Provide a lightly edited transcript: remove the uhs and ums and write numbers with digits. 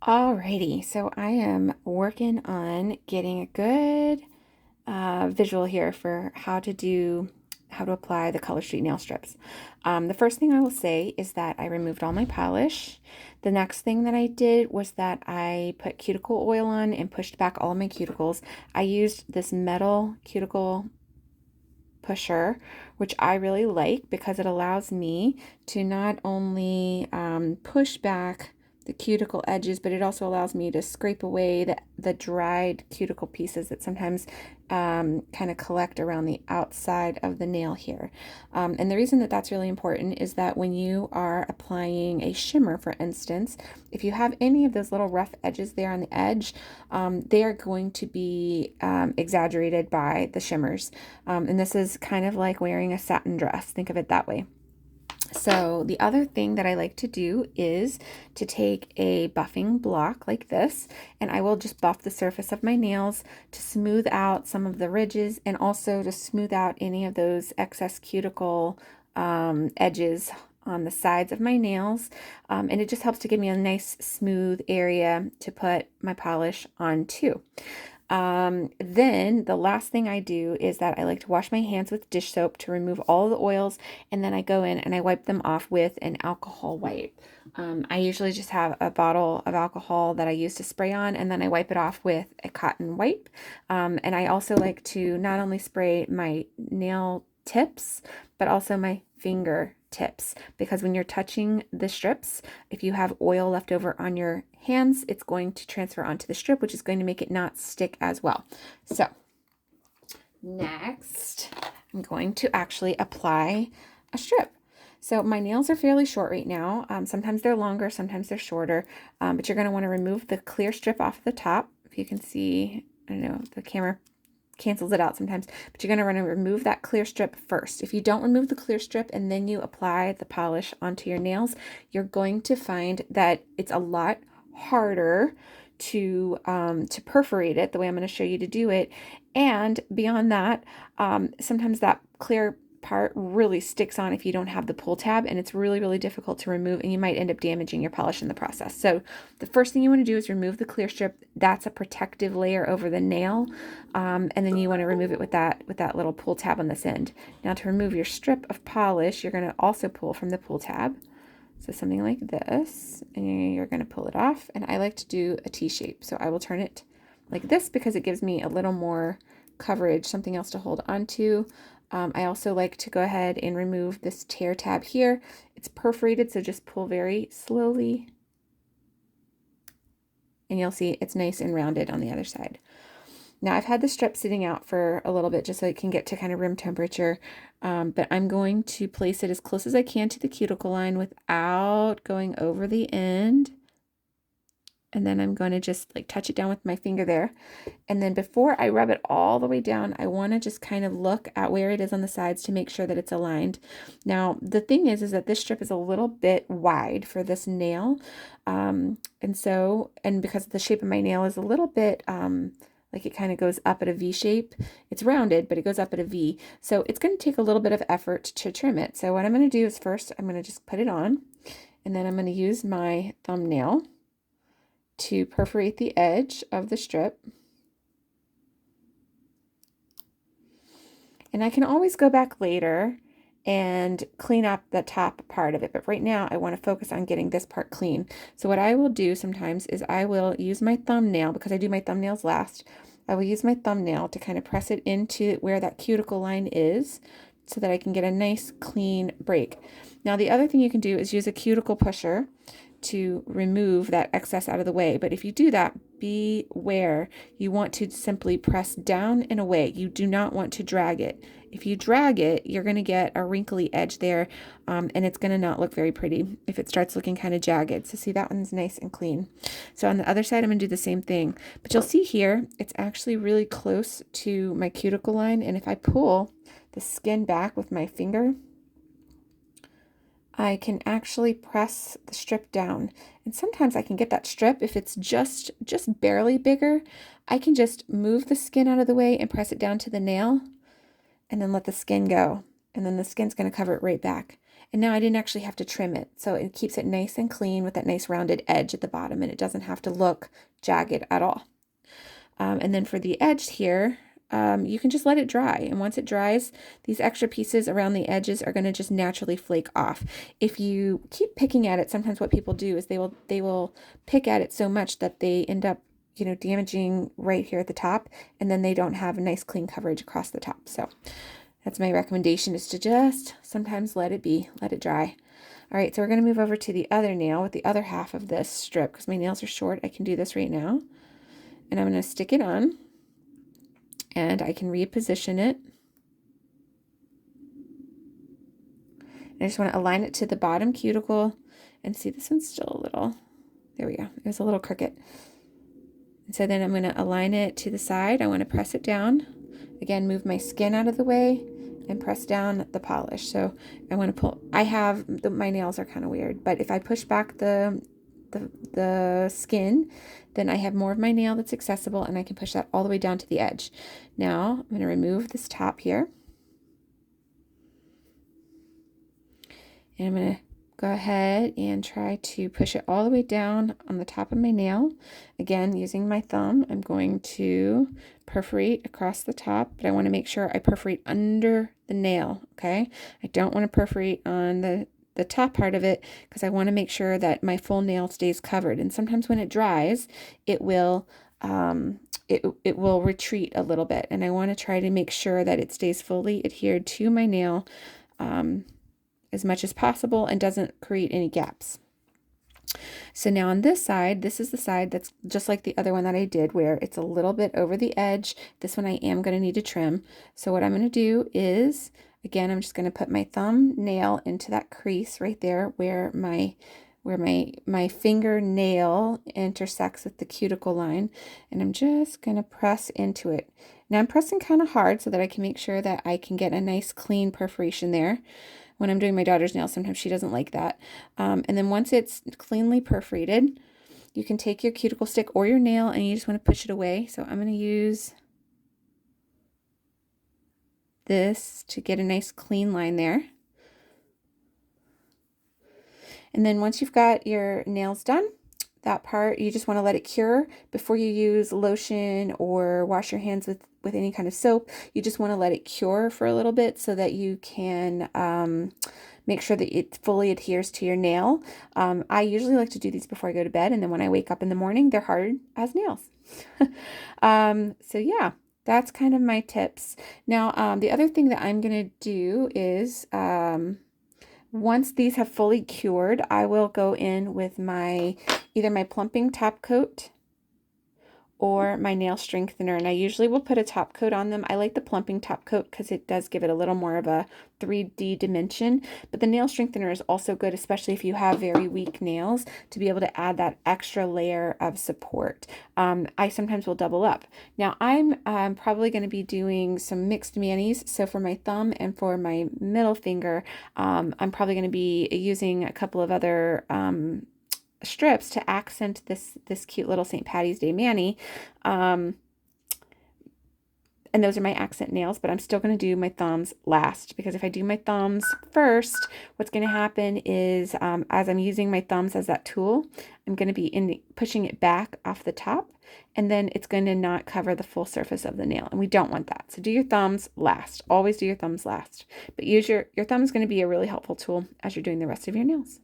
Alrighty, so I am working on getting a good visual here for how to apply the Color Street nail strips. The first thing I will say is that I removed all my polish. The next thing that I did was that I put cuticle oil on and pushed back all of my cuticles. I used this metal cuticle pusher, which I really like because it allows me to not only push back the cuticle edges, but it also allows me to scrape away the dried cuticle pieces that sometimes kind of collect around the outside of the nail here. And the reason that that's really important is that when you are applying a shimmer, for instance, if you have any of those little rough edges there on the edge, they are going to be exaggerated by the shimmers. And this is kind of like wearing a satin dress. Think of it that way. So the other thing that I like to do is to take a buffing block like this, and I will just buff the surface of my nails to smooth out some of the ridges and also to smooth out any of those excess cuticle edges on the sides of my nails. And it just helps to give me a nice smooth area to put my polish onto. Then the last thing I do is that I like to wash my hands with dish soap to remove all the oils, and then I go in and I wipe them off with an alcohol wipe. I usually just have a bottle of alcohol that I use to spray on, and then I wipe it off with a cotton wipe. And I also like to not only spray my nail tips, but also my finger tips, because when you're touching the strips, if you have oil left over on your hands, it's going to transfer onto the strip, which is going to make it not stick as well. So next, I'm going to actually apply a strip. So my nails are fairly short right now. Sometimes they're longer, sometimes they're shorter, but you're going to want to remove the clear strip off the top. If you can see, I don't know, the camera cancels it out sometimes, but you're going to want to remove that clear strip first. If you don't remove the clear strip and then you apply the polish onto your nails, you're going to find that it's a lot harder to perforate it the way I'm going to show you to do it. And beyond that, sometimes that clear part really sticks on if you don't have the pull tab, and it's really, really difficult to remove, and you might end up damaging your polish in the process. So the first thing you want to do is remove the clear strip. That's a protective layer over the nail, and then you want to remove it with that little pull tab on this end. Now to remove your strip of polish, you're going to also pull from the pull tab. So something like this, and you're going to pull it off, and I like to do a T shape. So I will turn it like this because it gives me a little more coverage, something else to hold onto. I also like to go ahead and remove this tear tab here. It's perforated, so just pull very slowly, and you'll see it's nice and rounded on the other side. Now I've had the strip sitting out for a little bit just so it can get to kind of room temperature, but I'm going to place it as close as I can to the cuticle line without going over the end. And then I'm going to just like touch it down with my finger there. And then before I rub it all the way down, I want to just kind of look at where it is on the sides to make sure that it's aligned. Now, the thing is that this strip is a little bit wide for this nail. And because the shape of my nail is a little bit, like it kind of goes up at a V shape. It's rounded, but it goes up at a V. So it's going to take a little bit of effort to trim it. So what I'm going to do is first, I'm going to just put it on, and then I'm going to use my thumbnail to perforate the edge of the strip. And I can always go back later and clean up the top part of it, but right now I want to focus on getting this part clean. So what I will do sometimes is I will use my thumbnail, because I do my thumbnails last. I will use my thumbnail to kind of press it into where that cuticle line is so that I can get a nice clean break. Now the other thing you can do is use a cuticle pusher to remove that excess out of the way. But if you do that, beware. You want to simply press down and away. You do not want to drag it. If you drag it, you're going to get a wrinkly edge there, and it's going to not look very pretty if it starts looking kind of jagged. So see, that one's nice and clean. So on the other side, I'm going to do the same thing. But you'll see here, it's actually really close to my cuticle line. And if I pull the skin back with my finger, I can actually press the strip down. And sometimes I can get that strip, if it's just barely bigger, I can just move the skin out of the way and press it down to the nail and then let the skin go. And then the skin's going to cover it right back. And now I didn't actually have to trim it. So it keeps it nice and clean with that nice rounded edge at the bottom, and it doesn't have to look jagged at all. And then for the edge here, you can just let it dry. And once it dries, these extra pieces around the edges are going to just naturally flake off. If you keep picking at it, sometimes what people do is they will pick at it so much that they end up, you know, damaging right here at the top, and then they don't have a nice clean coverage across the top. So that's my recommendation, is to just sometimes let it be, let it dry. All right, so we're going to move over to the other nail with the other half of this strip, because my nails are short. I can do this right now. And I'm going to stick it on, and I can reposition it. And I just want to align it to the bottom cuticle, and see, this one's still a little, there we go. It was a little crooked. And so then I'm going to align it to the side. I want to press it down. Again, move my skin out of the way and press down the polish. So I want to pull, my nails are kind of weird, but if I push back the skin, then I have more of my nail that's accessible, and I can push that all the way down to the edge. Now I'm going to remove this top here, and I'm going to go ahead and try to push it all the way down on the top of my nail. Again, using my thumb, I'm going to perforate across the top, but I want to make sure I perforate under the nail, okay? I don't want to perforate on the top part of it, because I want to make sure that my full nail stays covered. And sometimes when it dries, it will it will retreat a little bit, and I want to try to make sure that it stays fully adhered to my nail as much as possible and doesn't create any gaps. So now on this side, this is the side that's just like the other one that I did, where it's a little bit over the edge. This one I am going to need to trim. So what I'm going to do is, again, I'm just going to put my thumbnail into that crease right there where my fingernail intersects with the cuticle line, and I'm just going to press into it. Now I'm pressing kind of hard so that I can make sure that I can get a nice clean perforation there. When I'm doing my daughter's nails, sometimes she doesn't like that. And then once it's cleanly perforated, you can take your cuticle stick or your nail, and you just want to push it away. So I'm going to use this to get a nice clean line there. And then once you've got your nails done, that part, you just want to let it cure before you use lotion or wash your hands with any kind of soap. You just want to let it cure for a little bit so that you can make sure that it fully adheres to your nail. I usually like to do these before I go to bed, and then when I wake up in the morning, they're hard as nails. So yeah, that's kind of my tips. Now, the other thing that I'm going to do is, once these have fully cured, I will go in with either my plumping top coat or my nail strengthener, and I usually will put a top coat on them. I like the plumping top coat because it does give it a little more of a 3D dimension, but the nail strengthener is also good, especially if you have very weak nails, to be able to add that extra layer of support. I sometimes will double up. Now I'm probably going to be doing some mixed manis, so for my thumb and for my middle finger, I'm probably going to be using a couple of other strips to accent this cute little St. Patty's Day mani, and those are my accent nails, but I'm still going to do my thumbs last, because if I do my thumbs first, what's going to happen is, as I'm using my thumbs as that tool, I'm going to be pushing it back off the top, and then it's going to not cover the full surface of the nail, and we don't want that. So do your thumbs last. Always do your thumbs last, but use your thumb is going to be a really helpful tool as you're doing the rest of your nails.